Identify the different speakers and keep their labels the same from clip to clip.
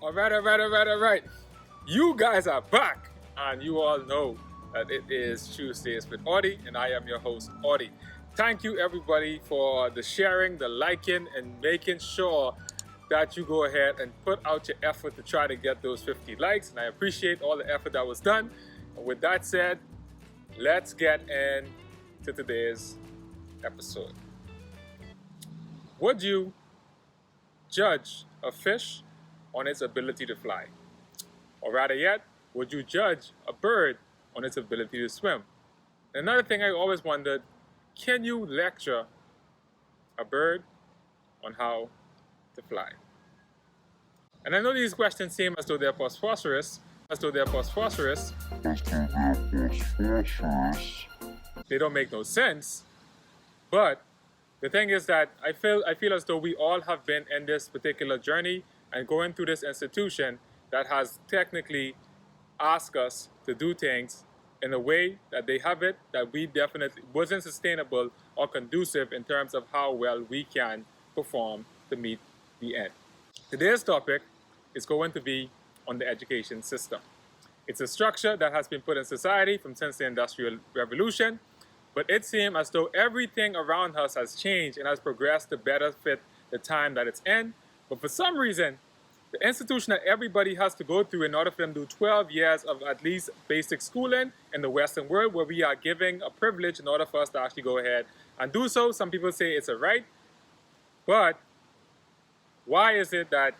Speaker 1: All right. You guys are back, and you all know that it is Tuesdays with Audi, and I am your host, Audi. Thank you, everybody, for the sharing, the liking, and making sure that you go ahead and put out your effort to try to get those 50 likes, and I appreciate all the effort that was done. And with that said, let's get into today's episode. Would you judge a fish on its ability to fly? Or rather yet, would you judge a bird on its ability to swim? Another thing I always wondered, can you lecture a bird on how to fly? And I know these questions seem as though they're phosphorus, they don't make no sense, but the thing is that I feel as though we all have been in this particular journey and going through this institution that has technically asked us to do things in a way that they have it that we definitely wasn't sustainable or conducive in terms of how well we can perform to meet the end. Today's topic is going to be on the education system. It's a structure that has been put in society since the Industrial Revolution, but it seems as though everything around us has changed and has progressed to better fit the time that it's in. But for some reason, the institution that everybody has to go through in order for them to do 12 years of at least basic schooling in the Western world, where we are giving a privilege in order for us to actually go ahead and do so. Some people say it's a right, but why is it that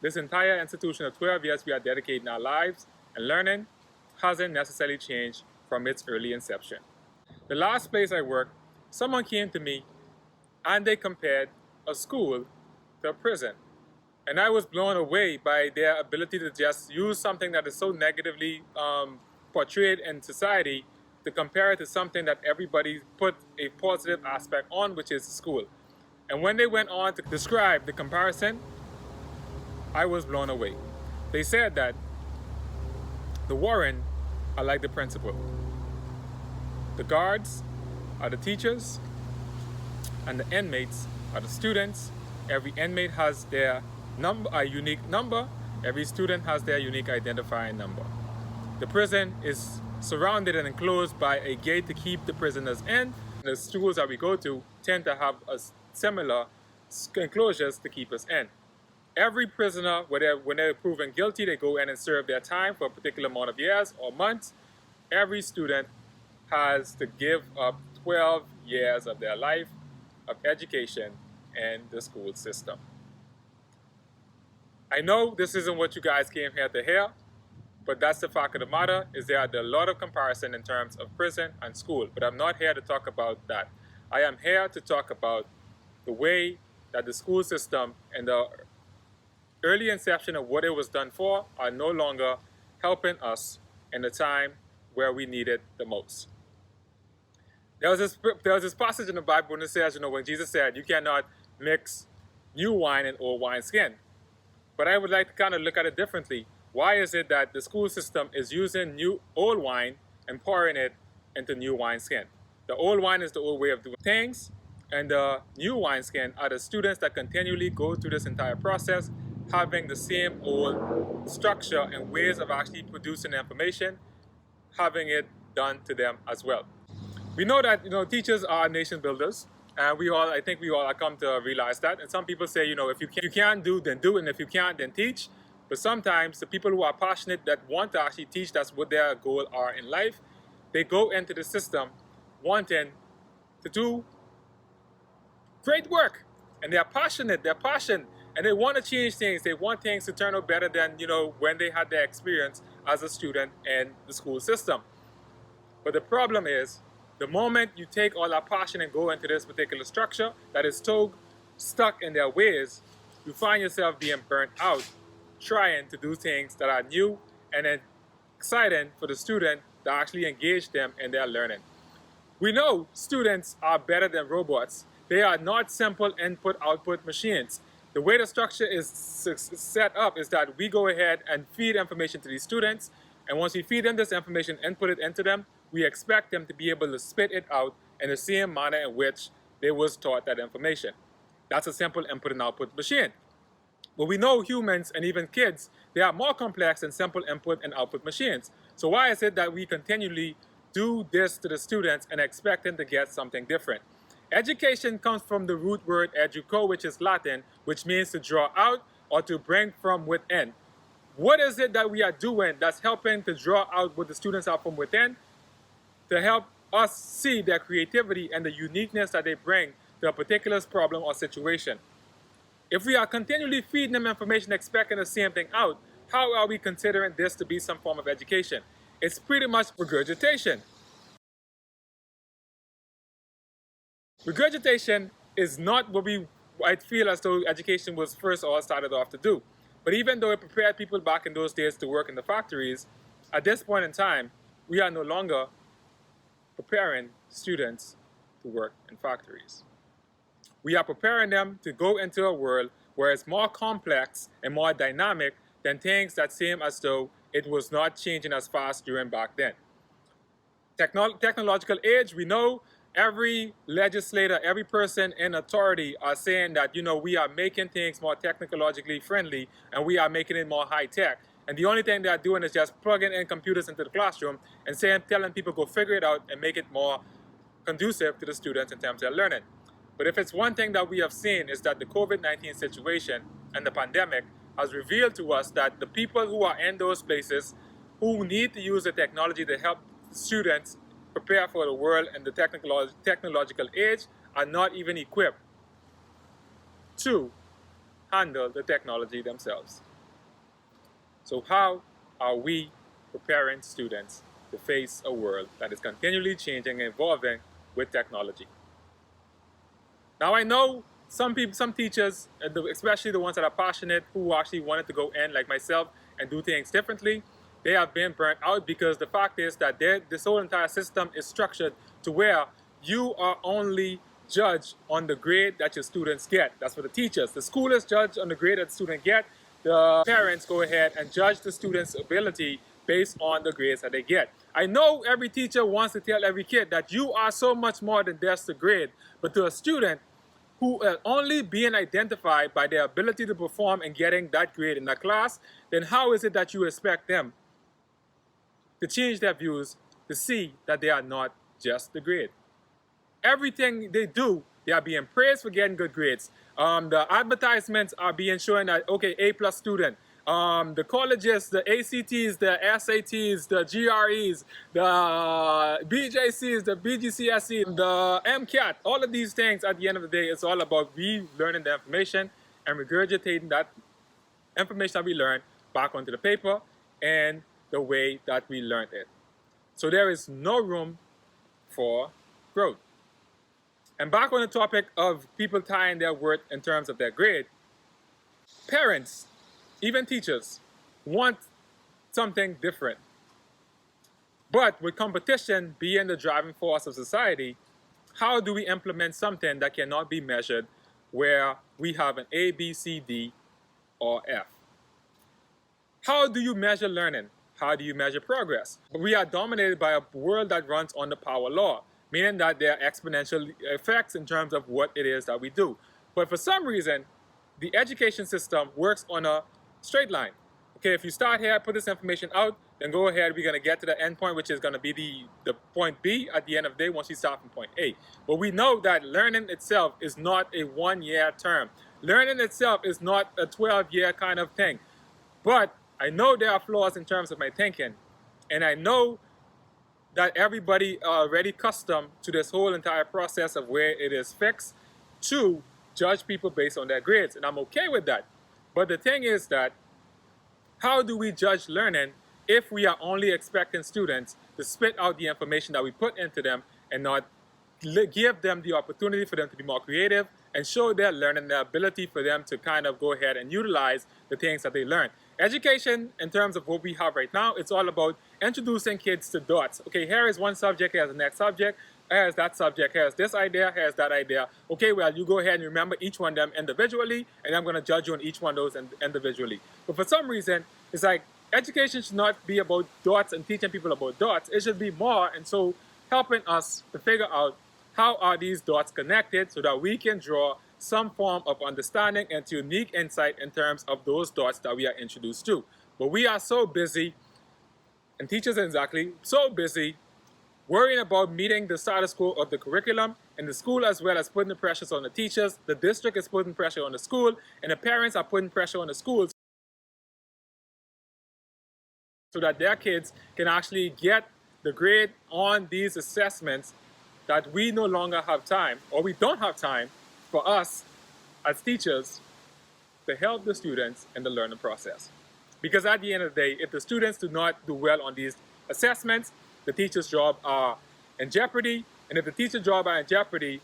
Speaker 1: this entire institution of 12 years we are dedicating our lives and learning hasn't necessarily changed from its early inception? The last place I worked, someone came to me and they compared a school to a prison. And I was blown away by their ability to just use something that is so negatively portrayed in society to compare it to something that everybody put a positive aspect on, which is school. And when they went on to describe the comparison, I was blown away. They said that the warden are like the principal. The guards are the teachers, and the inmates are the students. Every inmate has their a unique number. Every student has their unique identifying number. The prison is surrounded and enclosed by a gate to keep the prisoners in. The schools that we go to tend to have a similar enclosures to keep us in. Every prisoner, when they're proven guilty, they go in and serve their time for a particular amount of years or months. Every student has to give up 12 years of their life of education in the school system. I know this isn't what you guys came here to hear, but that's the fact of the matter, is there are a lot of comparison in terms of prison and school, but I'm not here to talk about that. I am here to talk about the way that the school system and the early inception of what it was done for are no longer helping us in the time where we need it the most. There was this passage in the Bible when it says, when Jesus said, you cannot mix new wine and old wine skin. But I would like to kind of look at it differently. Why is it that the school system is using old wine and pouring it into new wine skin? The old wine is the old way of doing things, and the new wine skin are the students that continually go through this entire process, having the same old structure and ways of actually producing information, having it done to them as well. We know that teachers are nation builders. And I think we all have come to realize that. And some people say, if you can't do, then do, and if you can't, then teach. But sometimes the people who are passionate that want to actually teach, that's what their goal are in life, they go into the system wanting to do great work. And they're passionate, and they want to change things. They want things to turn out better than, when they had their experience as a student in the school system. But the problem is, the moment you take all that passion and go into this particular structure that is so stuck in their ways, you find yourself being burnt out, trying to do things that are new and exciting for the student to actually engage them in their learning. We know students are better than robots. They are not simple input-output machines. The way the structure is set up is that we go ahead and feed information to these students, and once we feed them this information and put it into them, we expect them to be able to spit it out in the same manner in which they was taught that information. That's a simple input and output machine. But we know humans and even kids, they are more complex than simple input and output machines. So why is it that we continually do this to the students and expect them to get something different? Education comes from the root word educo, which is Latin, which means to draw out or to bring from within. What is it that we are doing that's helping to draw out what the students are from within, to help us see their creativity and the uniqueness that they bring to a particular problem or situation? If we are continually feeding them information expecting the same thing out, how are we considering this to be some form of education? It's pretty much regurgitation. Regurgitation is not what I feel as though education was first all started off to do. But even though it prepared people back in those days to work in the factories, at this point in time, we are no longer preparing students to work in factories. We are preparing them to go into a world where it's more complex and more dynamic than things that seem as though it was not changing as fast during back then. Technological age, we know every legislator, every person in authority are saying that, we are making things more technologically friendly and we are making it more high tech. And the only thing they are doing is just plugging in computers into the classroom and telling people go figure it out and make it more conducive to the students in terms of their learning. But if it's one thing that we have seen is that the COVID-19 situation and the pandemic has revealed to us that the people who are in those places who need to use the technology to help students prepare for the world and the technological age are not even equipped to handle the technology themselves. So how are we preparing students to face a world that is continually changing and evolving with technology? Now I know some teachers, especially the ones that are passionate, who actually wanted to go in, like myself, and do things differently, they have been burnt out because the fact is that this whole entire system is structured to where you are only judged on the grade that your students get. That's for the teachers. The school is judged on the grade that the student get. The parents go ahead and judge the student's ability based on the grades that they get. I know every teacher wants to tell every kid that you are so much more than just the grade, but to a student who are only being identified by their ability to perform and getting that grade in that class, then how is it that you expect them to change their views to see that they are not just the grade? Everything they do, they are being praised for getting good grades. The advertisements are being shown that, okay, A+ student. The colleges, the ACTs, the SATs, the GREs, the BJCs, the BGCSE, the MCAT, all of these things at the end of the day, it's all about relearning the information and regurgitating that information that we learned back onto the paper and the way that we learned it. So there is no room for growth. And back on the topic of people tying their worth in terms of their grade, parents, even teachers, want something different. But with competition being the driving force of society, how do we implement something that cannot be measured where we have an A, B, C, D, or F? How do you measure learning? How do you measure progress? We are dominated by a world that runs on the power law, meaning that there are exponential effects in terms of what it is that we do. But for some reason, the education system works on a straight line. Okay, if you start here, put this information out, then go ahead, we're going to get to the end point, which is going to be the point B at the end of the day once you start from point A. But we know that learning itself is not a one-year term. Learning itself is not a 12-year kind of thing. But I know there are flaws in terms of my thinking, and I know that everybody are already accustomed to this whole entire process of where it is fixed to judge people based on their grades, and I'm okay with that. But the thing is that how do we judge learning if we are only expecting students to spit out the information that we put into them and not give them the opportunity for them to be more creative and show their learning, their ability for them to kind of go ahead and utilize the things that they learn? Education, in terms of what we have right now, it's all about introducing kids to dots. Okay, here is one subject, here's the next subject, here's that subject, here's this idea, here's that idea. Okay, well, you go ahead and remember each one of them individually, and I'm going to judge you on each one of those individually. But for some reason, it's like education should not be about dots and teaching people about dots. It should be more, and so helping us to figure out how are these dots connected so that we can draw some form of understanding and unique insight in terms of those dots that we are introduced to. But we are so busy, and teachers exactly, so busy worrying about meeting the status quo of the curriculum in the school, as well as putting the pressures on the teachers. The district is putting pressure on the school, and the parents are putting pressure on the schools so that their kids can actually get the grade on these assessments that we no longer have time, or we don't have time for us as teachers to help the students in the learning process. Because at the end of the day, if the students do not do well on these assessments, the teacher's job are in jeopardy. And if the teacher's job are in jeopardy,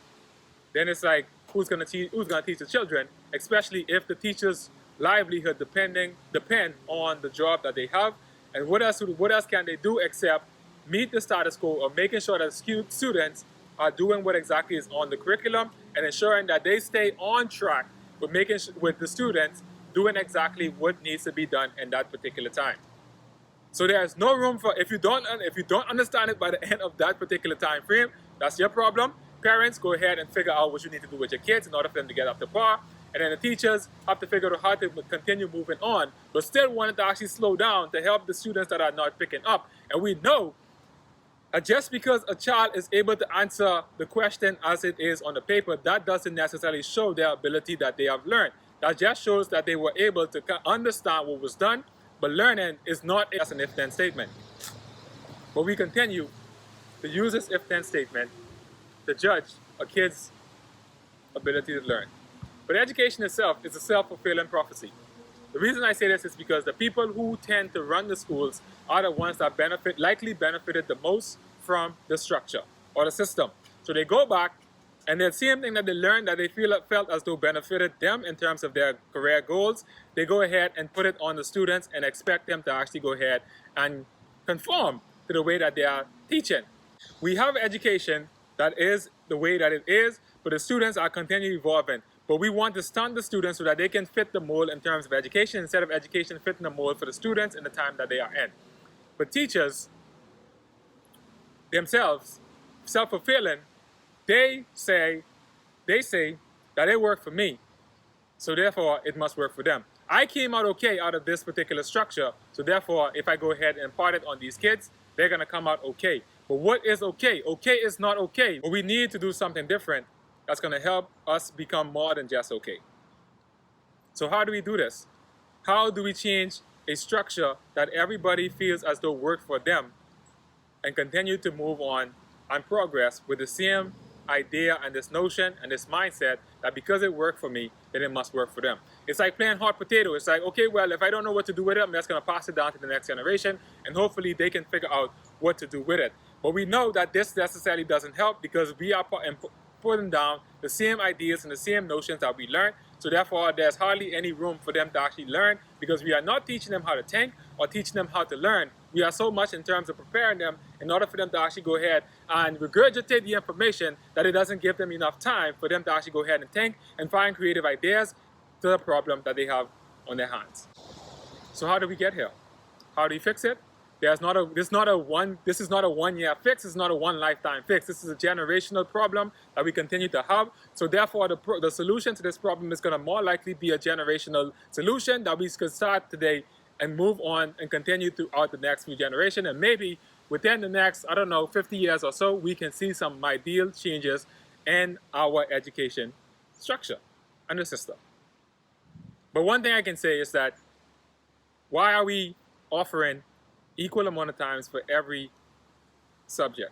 Speaker 1: then it's like, who's gonna teach the children, especially if the teacher's livelihood depend on the job that they have. And what else can they do except meet the status quo of making sure that students are doing what exactly is on the curriculum and ensuring that they stay on track with the students doing exactly what needs to be done in that particular time. So there's no room for, if you don't understand it by the end of that particular time frame, that's your problem. Parents, go ahead and figure out what you need to do with your kids in order for them to get up to par. And then the teachers have to figure out how to continue moving on, but still wanted to actually slow down to help the students that are not picking up. And we know that just because a child is able to answer the question as it is on the paper, that doesn't necessarily show their ability that they have learned. That just shows that they were able to understand what was done, but learning is not just an if-then statement. But we continue to use this if-then statement to judge a kid's ability to learn. But education itself is a self-fulfilling prophecy. The reason I say this is because the people who tend to run the schools are the ones that likely benefited the most from the structure or the system. So they go back and the same thing that they learned that they felt as though benefited them in terms of their career goals, they go ahead and put it on the students and expect them to actually go ahead and conform to the way that they are teaching. We have education that is the way that it is, but the students are continually evolving. But we want to stunt the students so that they can fit the mold in terms of education instead of education fitting the mold for the students in the time that they are in. But teachers themselves, self-fulfilling, they say that it worked for me, so therefore it must work for them. I came out okay out of this particular structure, so therefore if I go ahead and impart it on these kids, they're gonna come out okay. But what is okay? Okay is not okay. But we need to do something different that's gonna help us become more than just okay. So how do we do this? How do we change a structure that everybody feels as though worked for them and continue to move on and progress with the same idea and this notion and this mindset that because it worked for me, then it must work for them. It's like playing hot potato. It's like, okay, well, if I don't know what to do with it, I'm just going to pass it down to the next generation, and hopefully they can figure out what to do with it. But we know that this necessarily doesn't help because we are putting down the same ideas and the same notions that we learned. So therefore, there's hardly any room for them to actually learn because we are not teaching them how to think or teaching them how to learn. We are so much in terms of preparing them in order for them to actually go ahead and regurgitate the information that it doesn't give them enough time for them to actually go ahead and think and find creative ideas to the problem that they have on their hands. So how do we get here? How do we fix it? This is not a 1 year fix. It's not a one lifetime fix. This is a generational problem that we continue to have. So therefore, the solution to this problem is going to more likely be a generational solution that we could start today and move on and continue throughout the next few generations. And maybe within the next, 50 years or so, we can see some ideal changes in our education structure and the system. But one thing I can say is that why are we offering equal amount of times for every subject?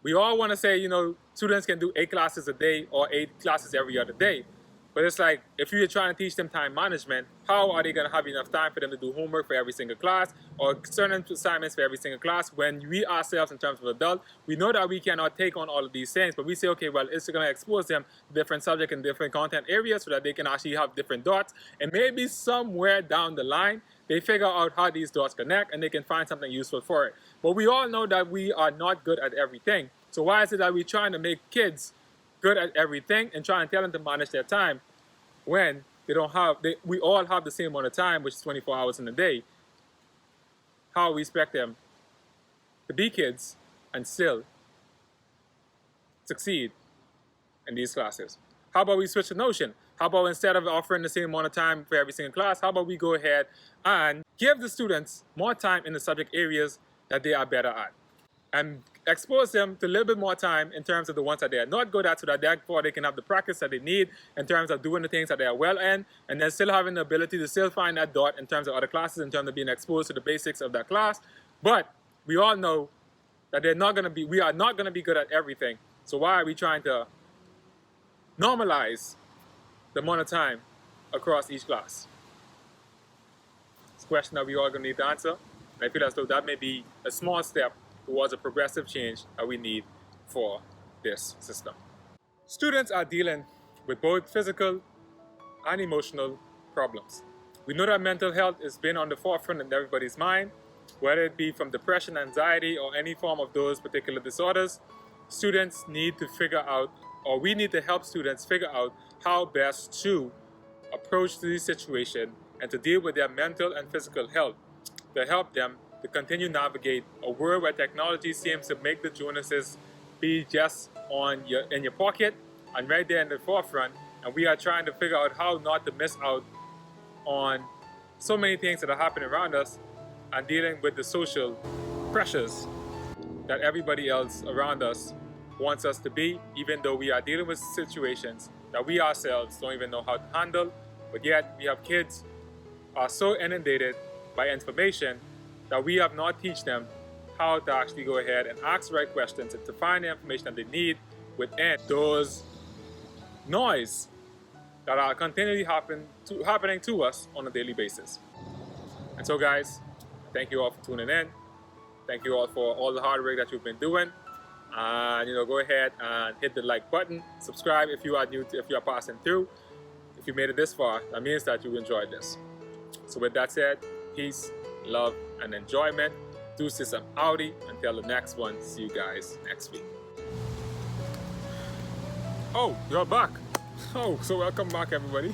Speaker 1: We all want to say, students can do 8 classes a day or 8 classes every other day. But it's like, if you're trying to teach them time management, how are they going to have enough time for them to do homework for every single class or certain assignments for every single class when we ourselves, in terms of adults, we know that we cannot take on all of these things, but we say, okay, well, it's going to expose them to different subject and different content areas so that they can actually have different dots. And maybe somewhere down the line, they figure out how these dots connect and they can find something useful for it. But we all know that we are not good at everything. So why is it that we're trying to make kids good at everything and try and tell them to manage their time when we all have the same amount of time, which is 24 hours in a day? How we expect them to be kids and still succeed in these classes? How about we switch the notion? How about instead of offering the same amount of time for every single class, how about we go ahead and give the students more time in the subject areas that they are better at, and expose them to a little bit more time in terms of the ones that they are not good at, so that therefore they can have the practice that they need in terms of doing the things that they are well in, and then still having the ability to still find that dot in terms of other classes, in terms of being exposed to the basics of that class. But we all know that we are not going to be good at everything. So why are we trying to normalize the amount of time across each class? It's a question that we all going to need to answer. And I feel as though that may be a small step towards a progressive change that we need for this system. Students are dealing with both physical and emotional problems. We know that mental health has been on the forefront in everybody's mind, whether it be from depression, anxiety, or any form of those particular disorders. Students need to figure out, or we need to help students figure out how best to approach these situations and to deal with their mental and physical health, to help them to continue navigate a world where technology seems to make the Jonases be just in your pocket and right there in the forefront, and we are trying to figure out how not to miss out on so many things that are happening around us and dealing with the social pressures that everybody else around us wants us to be, even though we are dealing with situations that we ourselves don't even know how to handle. But yet we have kids who are so inundated by information that we have not teach them how to actually go ahead and ask the right questions and to find the information that they need within those noise that are continually happening to us on a daily basis. And so guys, thank you all for tuning in. Thank you all for all the hard work that you've been doing. And go ahead and hit the like button. Subscribe if you are new, if you are passing through. If you made it this far, that means that you enjoyed this. So with that said, peace, love, and enjoyment. Deuces and Audi. Until the next one, see you guys next week. Oh, you're back. Oh, so welcome back everybody.